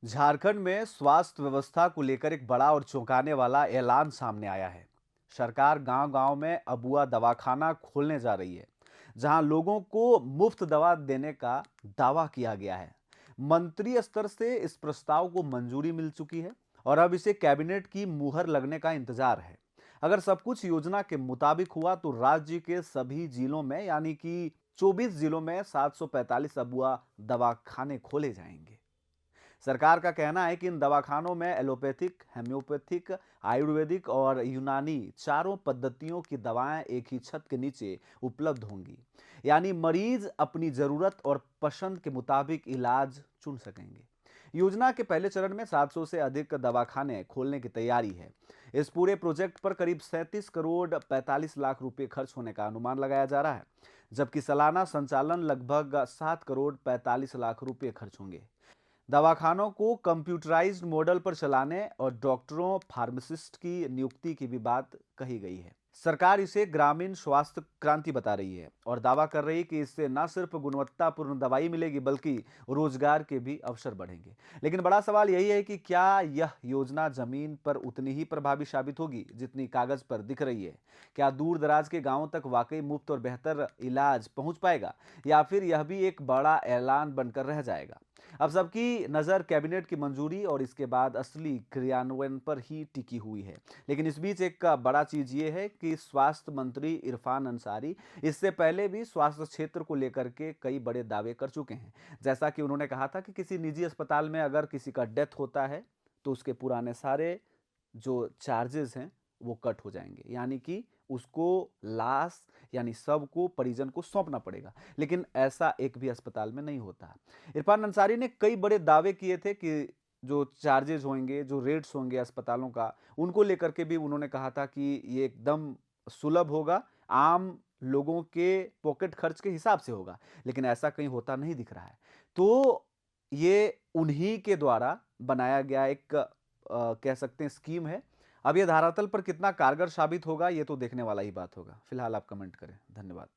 झारखंड में स्वास्थ्य व्यवस्था को लेकर एक बड़ा और चौंकाने वाला ऐलान सामने आया है। सरकार गांव-गांव में अबुआ दवाखाना खोलने जा रही है, जहां लोगों को मुफ्त दवा देने का दावा किया गया है। मंत्री स्तर से इस प्रस्ताव को मंजूरी मिल चुकी है और अब इसे कैबिनेट की मुहर लगने का इंतजार है। अगर सब कुछ योजना के मुताबिक हुआ तो राज्य के सभी जिलों में यानी कि 24 जिलों में 745 अबुआ दवाखाने खोले जाएंगे। सरकार का कहना है कि इन दवाखानों में एलोपैथिक, होम्योपैथिक, आयुर्वेदिक और यूनानी चारों पद्धतियों की दवाएं एक ही छत के नीचे उपलब्ध होंगी। यानी मरीज अपनी जरूरत और पसंद के मुताबिक इलाज चुन सकेंगे। योजना के पहले चरण में 700 से अधिक दवाखाने खोलने की तैयारी है। इस पूरे प्रोजेक्ट पर करीब 37 करोड़ 45 लाख रुपए खर्च होने का अनुमान लगाया जा रहा है, जबकि सालाना संचालन लगभग 7 करोड़ 45 लाख रुपए खर्च होंगे। दवाखानों को कंप्यूटराइज्ड मॉडल पर चलाने और डॉक्टरों, फार्मासिस्ट की नियुक्ति की भी बात कही गई है। सरकार इसे ग्रामीण स्वास्थ्य क्रांति बता रही है और दावा कर रही है कि इससे न सिर्फ गुणवत्तापूर्ण दवाई मिलेगी बल्कि रोजगार के भी अवसर बढ़ेंगे। लेकिन बड़ा सवाल यही है कि क्या यह योजना जमीन पर उतनी ही प्रभावी साबित होगी जितनी कागज पर दिख रही है? क्या दूर दराज के गांवों तक वाकई मुफ्त और बेहतर इलाज पहुंच पाएगा, या फिर यह भी एक बड़ा ऐलान बनकर रह जाएगा? अब सबकी नज़र कैबिनेट की मंजूरी और इसके बाद असली क्रियान्वयन पर ही टिकी हुई है। लेकिन इस बीच एक बड़ा चीज ये है कि स्वास्थ्य मंत्री इरफान अंसारी इससे पहले भी स्वास्थ्य क्षेत्र को लेकर के कई बड़े दावे कर चुके हैं। जैसा कि उन्होंने कहा था कि किसी निजी अस्पताल में अगर किसी का डेथ होता है तो उसके पुराने सारे जो चार्जेस हैं वो कट हो जाएंगे, यानी कि उसको लाश यानी शव को परिजन को सौंपना पड़ेगा। लेकिन ऐसा एक भी अस्पताल में नहीं होता। इरफान अंसारी ने कई बड़े दावे किए थे कि जो चार्जेस होंगे, जो रेट्स होंगे अस्पतालों का, उनको लेकर के भी उन्होंने कहा था कि ये एकदम सुलभ होगा, आम लोगों के पॉकेट खर्च के हिसाब से होगा। लेकिन ऐसा कहीं होता नहीं दिख रहा है। तो ये उन्हीं के द्वारा बनाया गया एक कह सकते हैं स्कीम है। अब ये धरातल पर कितना कारगर साबित होगा ये तो देखने वाला ही बात होगा। फिलहाल आप कमेंट करें। धन्यवाद।